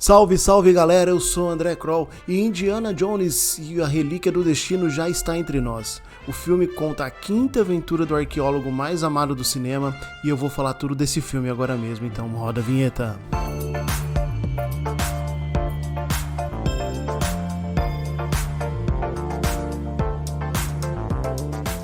Salve, salve galera, eu sou André Kroll e Indiana Jones e a Relíquia do Destino já está entre nós. O filme conta a quinta aventura do arqueólogo mais amado do cinema e eu vou falar tudo desse filme agora mesmo, então roda a vinheta.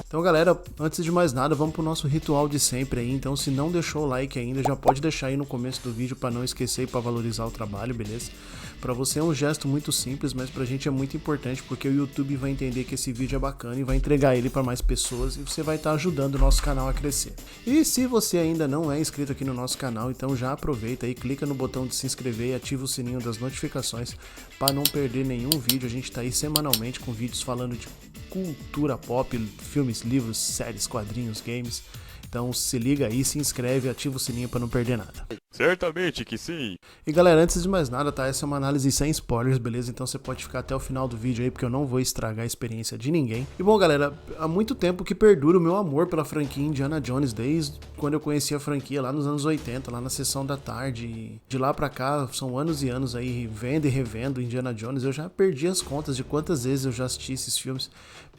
Então galera, antes de mais nada, vamos pro nosso ritual de sempre aí, então se não deixou o like ainda, já pode deixar aí no começo do vídeo para não esquecer e para valorizar o trabalho, beleza? Para você é um gesto muito simples, mas pra gente é muito importante porque o YouTube vai entender que esse vídeo é bacana e vai entregar ele para mais pessoas e você vai estar ajudando o nosso canal a crescer. E se você ainda não é inscrito aqui no nosso canal, então já aproveita e clica no botão de se inscrever e ativa o sininho das notificações para não perder nenhum vídeo. A gente tá aí semanalmente com vídeos falando de cultura pop, filmes, livros, séries, quadrinhos, games. Então se liga aí, se inscreve e ativa o sininho para não perder nada. Certamente que sim. E galera, antes de mais nada, tá? Essa é uma análise sem spoilers, beleza? Então você pode ficar até o final do vídeo aí, porque eu não vou estragar a experiência de ninguém. E bom, galera, há muito tempo que perdura o meu amor pela franquia Indiana Jones, desde quando eu conheci a franquia lá nos anos 80, lá na sessão da tarde. E de lá pra cá, são anos e anos aí, vendo e revendo Indiana Jones. Eu já perdi as contas de quantas vezes eu já assisti esses filmes,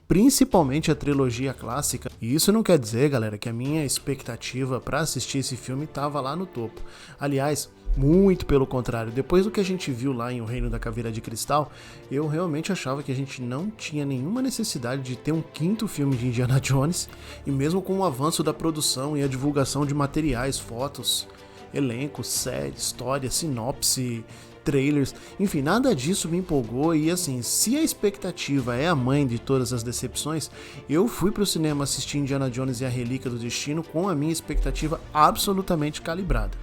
principalmente a trilogia clássica. E isso não quer dizer, galera, que a minha expectativa pra assistir esse filme tava lá no topo. Aliás, muito pelo contrário, depois do que a gente viu lá em O Reino da Caveira de Cristal, eu realmente achava que a gente não tinha nenhuma necessidade de ter um quinto filme de Indiana Jones, e mesmo com o avanço da produção e a divulgação de materiais, fotos, elenco, série, história, sinopse, trailers, enfim, nada disso me empolgou. E assim, se a expectativa é a mãe de todas as decepções, eu fui pro cinema assistir Indiana Jones e a Relíquia do Destino com a minha expectativa absolutamente calibrada.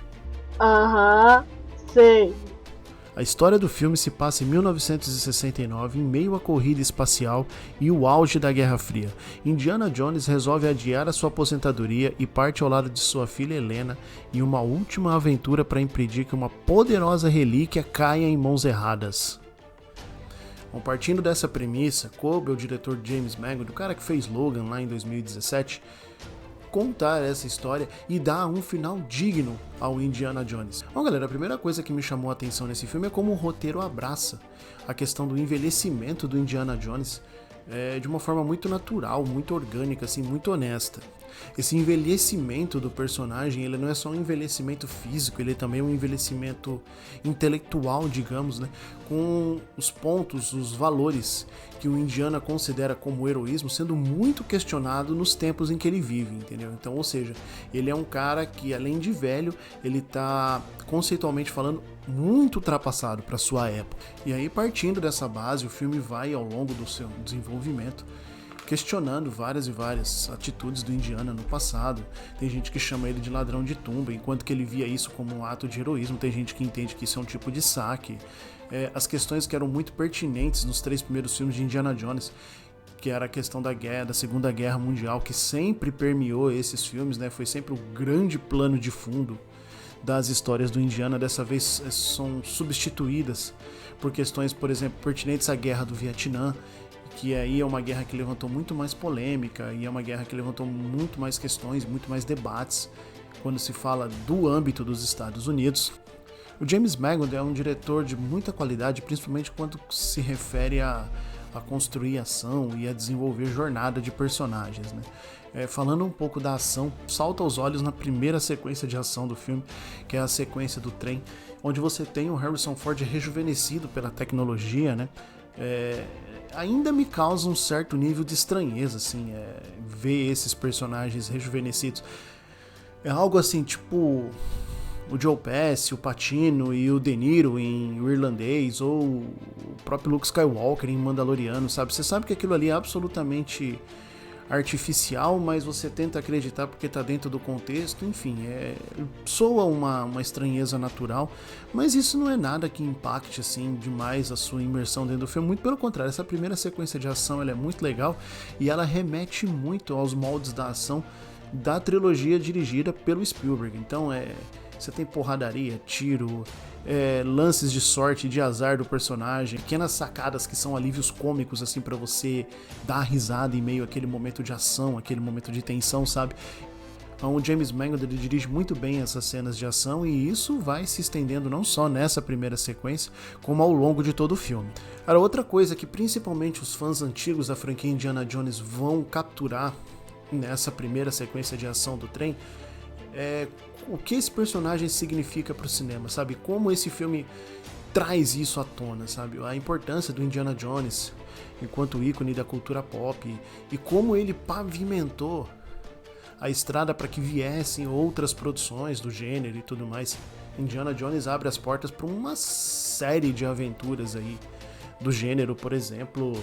Sei. A história do filme se passa em 1969, em meio à corrida espacial e o auge da Guerra Fria. Indiana Jones resolve adiar a sua aposentadoria e parte ao lado de sua filha Helena em uma última aventura para impedir que uma poderosa relíquia caia em mãos erradas. Bom, partindo dessa premissa, coube ao diretor James Mangold, o cara que fez Logan lá em 2017, contar essa história e dar um final digno ao Indiana Jones. Bom, galera, a primeira coisa que me chamou a atenção nesse filme é como o roteiro abraça a questão do envelhecimento do Indiana Jones de uma forma muito natural, muito orgânica, assim, muito honesta. Esse envelhecimento do personagem, ele não é só um envelhecimento físico, ele é também um envelhecimento intelectual, digamos, né? Com os pontos, os valores que o Indiana considera como heroísmo sendo muito questionado nos tempos em que ele vive, entendeu? Então, ou seja, ele é um cara que, além de velho, ele tá, conceitualmente falando, muito ultrapassado para sua época. E aí, partindo dessa base, o filme vai, ao longo do seu desenvolvimento, questionando várias e várias atitudes do Indiana no passado. Tem gente que chama ele de ladrão de tumba, enquanto que ele via isso como um ato de heroísmo. Tem gente que entende que isso é um tipo de saque. As questões que eram muito pertinentes nos três primeiros filmes de Indiana Jones, que era a questão da guerra, da Segunda Guerra Mundial, que sempre permeou esses filmes, né? Foi sempre o grande plano de fundo das histórias do Indiana. Dessa vez são substituídas por questões, por exemplo, pertinentes à Guerra do Vietnã, que aí é uma guerra que levantou muito mais polêmica e é uma guerra que levantou muito mais questões, muito mais debates quando se fala do âmbito dos Estados Unidos. O James Mangold é um diretor de muita qualidade, principalmente quando se refere a construir ação e a desenvolver jornada de personagens, né? Falando um pouco da ação, salta aos olhos na primeira sequência de ação do filme, que é a sequência do trem, onde você tem o Harrison Ford rejuvenescido pela tecnologia, né? Ainda me causa um certo nível de estranheza, assim, ver esses personagens rejuvenescidos. É algo assim, tipo o Joe Pesci, o Pacino e o De Niro em O Irlandês, ou o próprio Luke Skywalker em Mandaloriano, sabe? Você sabe que aquilo ali é absolutamente artificial, mas você tenta acreditar porque tá dentro do contexto, enfim, soa uma estranheza natural, mas isso não é nada que impacte assim demais a sua imersão dentro do filme, muito pelo contrário. Essa primeira sequência de ação ela é muito legal e ela remete muito aos moldes da ação da trilogia dirigida pelo Spielberg. Então você tem porradaria, tiro, lances de sorte, de azar do personagem, pequenas sacadas que são alívios cômicos assim para você dar risada em meio àquele momento de ação, aquele momento de tensão, sabe? O James Mangold ele dirige muito bem essas cenas de ação e isso vai se estendendo não só nessa primeira sequência, como ao longo de todo o filme. Cara, outra coisa que principalmente os fãs antigos da franquia Indiana Jones vão capturar nessa primeira sequência de ação do trem é o que esse personagem significa para o cinema, sabe? Como esse filme traz isso à tona, sabe? A importância do Indiana Jones enquanto ícone da cultura pop e como ele pavimentou a estrada para que viessem outras produções do gênero e tudo mais. Indiana Jones abre as portas para uma série de aventuras aí do gênero, por exemplo,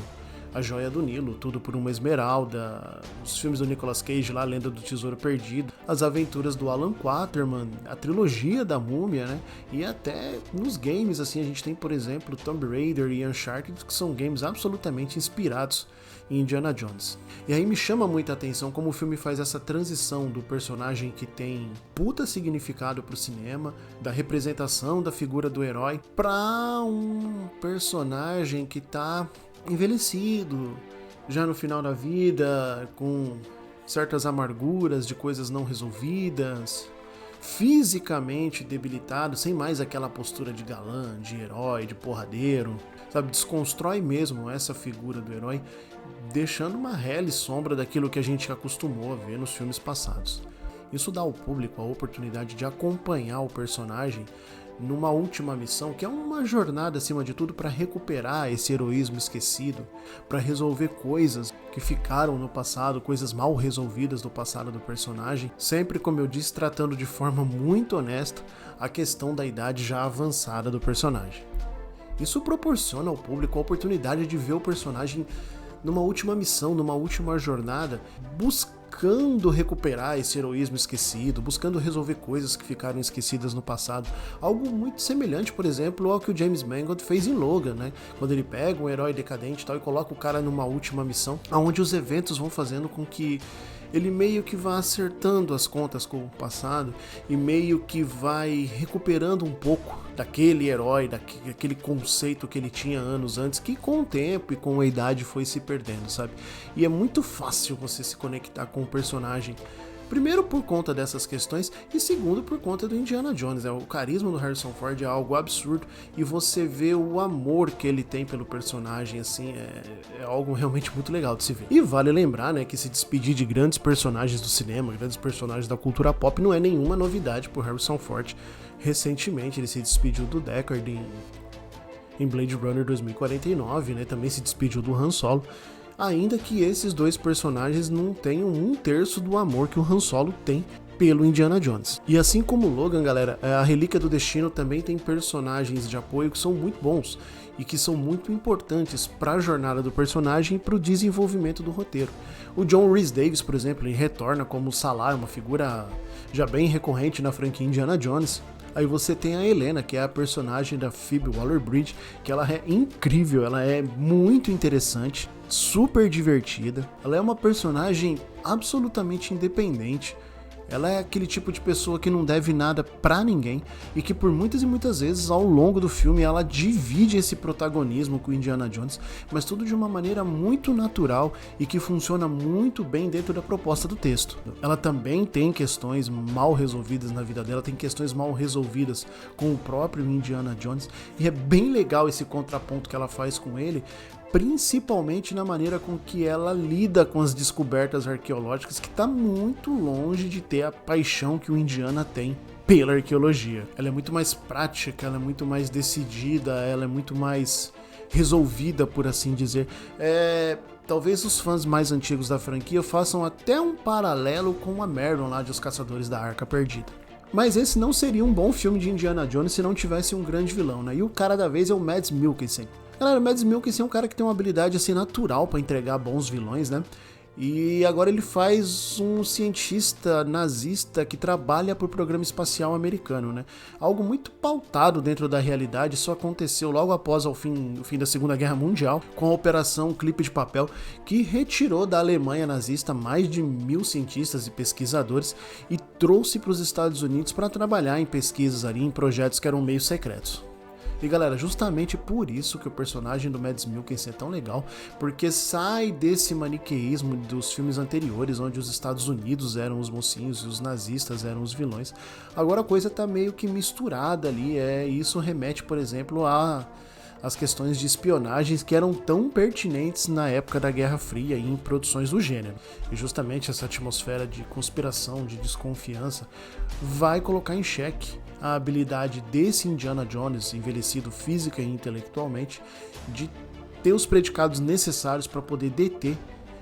A Joia do Nilo, Tudo por uma Esmeralda, os filmes do Nicolas Cage lá, Lenda do Tesouro Perdido, as aventuras do Alan Quatermain, a trilogia da Múmia, né? E até nos games, assim, a gente tem, por exemplo, Tomb Raider e Uncharted, que são games absolutamente inspirados em Indiana Jones. E aí me chama muita atenção como o filme faz essa transição do personagem que tem puta significado pro cinema, da representação da figura do herói, pra um personagem que tá envelhecido, já no final da vida, com certas amarguras de coisas não resolvidas, fisicamente debilitado, sem mais aquela postura de galã, de herói, de porradeiro, sabe? Desconstrói mesmo essa figura do herói, deixando uma réelle sombra daquilo que a gente acostumou a ver nos filmes passados. Isso dá ao público a oportunidade de acompanhar o personagem numa última missão, que é uma jornada acima de tudo para recuperar esse heroísmo esquecido, para resolver coisas que ficaram no passado, coisas mal resolvidas do passado do personagem, sempre, como eu disse, tratando de forma muito honesta a questão da idade já avançada do personagem. Isso proporciona ao público a oportunidade de ver o personagem numa última missão, numa última jornada, buscando recuperar esse heroísmo esquecido, buscando resolver coisas que ficaram esquecidas no passado. Algo muito semelhante, por exemplo, ao que o James Mangold fez em Logan, né? Quando ele pega um herói decadente e tal e coloca o cara numa última missão, onde os eventos vão fazendo com que ele meio que vai acertando as contas com o passado e meio que vai recuperando um pouco daquele herói, daquele conceito que ele tinha anos antes, que com o tempo e com a idade foi se perdendo, sabe? E é muito fácil você se conectar com o personagem, primeiro por conta dessas questões e segundo por conta do Indiana Jones, né? O carisma do Harrison Ford é algo absurdo e você vê o amor que ele tem pelo personagem, assim, é algo realmente muito legal de se ver. E vale lembrar, né, que se despedir de grandes personagens do cinema, grandes personagens da cultura pop não é nenhuma novidade pro Harrison Ford. Recentemente ele se despediu do Deckard em Blade Runner 2049, né? Também se despediu do Han Solo. Ainda que esses dois personagens não tenham um terço do amor que o Han Solo tem pelo Indiana Jones. E assim como Logan, galera, a Relíquia do Destino também tem personagens de apoio que são muito bons e que são muito importantes para a jornada do personagem e para o desenvolvimento do roteiro. O John Rhys-Davies, por exemplo, ele retorna como Salar, uma figura já bem recorrente na franquia Indiana Jones. Aí você tem a Helena, que é a personagem da Phoebe Waller-Bridge, que ela é incrível, ela é muito interessante, super divertida. Ela é uma personagem absolutamente independente. Ela é aquele tipo de pessoa que não deve nada pra ninguém e que por muitas e muitas vezes ao longo do filme ela divide esse protagonismo com o Indiana Jones, mas tudo de uma maneira muito natural e que funciona muito bem dentro da proposta do texto. Ela também tem questões mal resolvidas na vida dela, tem questões mal resolvidas com o próprio Indiana Jones e é bem legal esse contraponto que ela faz com ele, principalmente na maneira com que ela lida com as descobertas arqueológicas, que está muito longe de ter a paixão que o Indiana tem pela arqueologia. Ela é muito mais prática, ela é muito mais decidida, ela é muito mais resolvida, por assim dizer. Talvez os fãs mais antigos da franquia façam até um paralelo com a Merlin lá de Os Caçadores da Arca Perdida. Mas esse não seria um bom filme de Indiana Jones se não tivesse um grande vilão, né? E o cara da vez é o Mads Mikkelsen. Galera, o Mads Mikkelsen é um cara que tem uma habilidade assim natural para entregar bons vilões, né? E agora ele faz um cientista nazista que trabalha para o programa espacial americano, né? Algo muito pautado dentro da realidade, isso aconteceu logo após o fim da Segunda Guerra Mundial, com a Operação Clipe de Papel, que retirou da Alemanha nazista mais de 1000 cientistas e pesquisadores e trouxe para os Estados Unidos para trabalhar em pesquisas ali, em projetos que eram meio secretos. E galera, justamente por isso que o personagem do Mads Mikkelsen é tão legal, porque sai desse maniqueísmo dos filmes anteriores, onde os Estados Unidos eram os mocinhos e os nazistas eram os vilões. Agora a coisa tá meio que misturada ali, isso remete, por exemplo, às questões de espionagens que eram tão pertinentes na época da Guerra Fria e em produções do gênero. E justamente essa atmosfera de conspiração, de desconfiança, vai colocar em xeque a habilidade desse Indiana Jones, envelhecido física e intelectualmente, de ter os predicados necessários para poder deter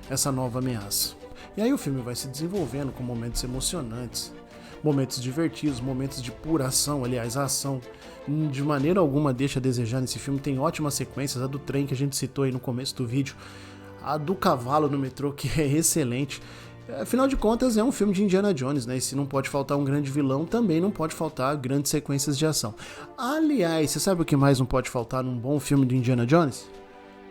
essa nova ameaça. E aí o filme vai se desenvolvendo com momentos emocionantes, momentos divertidos, momentos de pura ação. Aliás, a ação de maneira alguma deixa a desejar nesse filme. Tem ótimas sequências, a do trem que a gente citou aí no começo do vídeo, a do cavalo no metrô, que é excelente. Afinal de contas, é um filme de Indiana Jones, né? E se não pode faltar um grande vilão, também não pode faltar grandes sequências de ação. Aliás, você sabe o que mais não pode faltar num bom filme de Indiana Jones?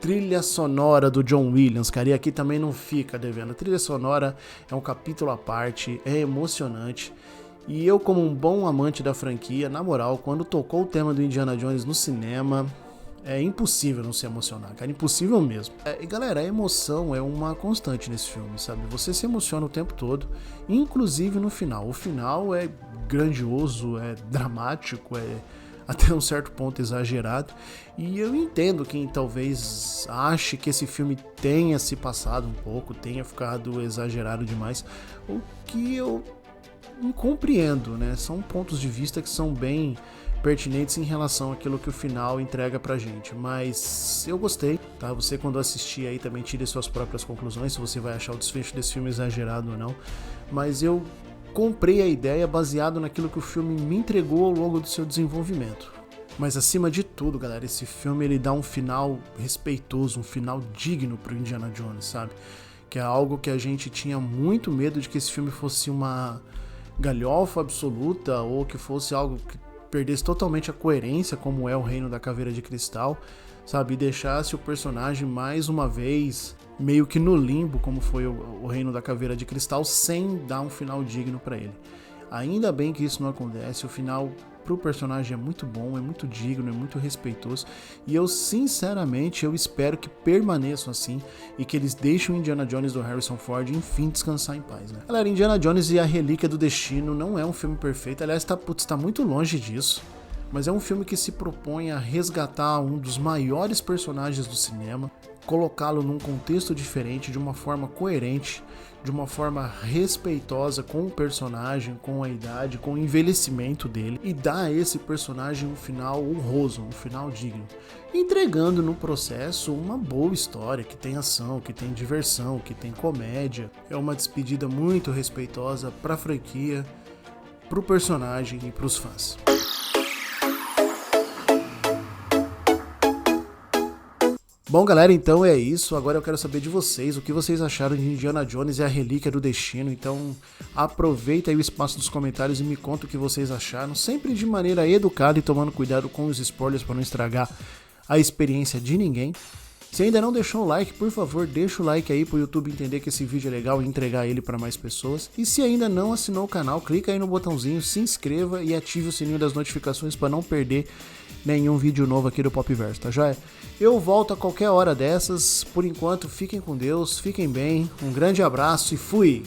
Trilha sonora do John Williams, cara, e aqui também não fica devendo. A trilha sonora é um capítulo à parte, é emocionante. E eu, como um bom amante da franquia, na moral, quando tocou o tema do Indiana Jones no cinema, é impossível não se emocionar, cara, impossível mesmo. E galera, a emoção é uma constante nesse filme, sabe? Você se emociona o tempo todo, inclusive no final. O final é grandioso, é dramático, é até um certo ponto exagerado. E eu entendo quem talvez ache que esse filme tenha se passado um pouco, tenha ficado exagerado demais, o que eu não compreendo, né? São pontos de vista que são bem pertinentes em relação àquilo que o final entrega pra gente, mas eu gostei, tá? Você, quando assistir aí, também tire suas próprias conclusões, se você vai achar o desfecho desse filme exagerado ou não, mas eu comprei a ideia baseado naquilo que o filme me entregou ao longo do seu desenvolvimento. Mas acima de tudo, galera, esse filme ele dá um final respeitoso, um final digno pro Indiana Jones, sabe? Que é algo que a gente tinha muito medo de que esse filme fosse uma galhofa absoluta ou que fosse algo que perdesse totalmente a coerência, como é o Reino da Caveira de Cristal, sabe? E deixasse o personagem mais uma vez meio que no limbo, como foi o Reino da Caveira de Cristal, sem dar um final digno pra ele. Ainda bem que isso não acontece, o final pro personagem é muito bom, é muito digno, é muito respeitoso, e eu sinceramente eu espero que permaneçam assim e que eles deixem o Indiana Jones do Harrison Ford enfim descansar em paz, né? Galera, Indiana Jones e a Relíquia do Destino não é um filme perfeito, aliás, tá muito longe disso, mas é um filme que se propõe a resgatar um dos maiores personagens do cinema, colocá-lo num contexto diferente, de uma forma coerente, de uma forma respeitosa com o personagem, com a idade, com o envelhecimento dele, e dar a esse personagem um final honroso, um final digno, entregando no processo uma boa história, que tem ação, que tem diversão, que tem comédia. É uma despedida muito respeitosa pra franquia, pro personagem e pros fãs. Bom, galera, então é isso. Agora eu quero saber de vocês, o que vocês acharam de Indiana Jones e a Relíquia do Destino. Então aproveita aí o espaço dos comentários e me conta o que vocês acharam, sempre de maneira educada e tomando cuidado com os spoilers para não estragar a experiência de ninguém. Se ainda não deixou o like, por favor, deixa o like aí pro YouTube entender que esse vídeo é legal e entregar ele para mais pessoas. E se ainda não assinou o canal, clica aí no botãozinho, se inscreva e ative o sininho das notificações para não perder nenhum vídeo novo aqui do Popverso, tá joia? Eu volto a qualquer hora dessas. Por enquanto, fiquem com Deus, fiquem bem, um grande abraço e fui!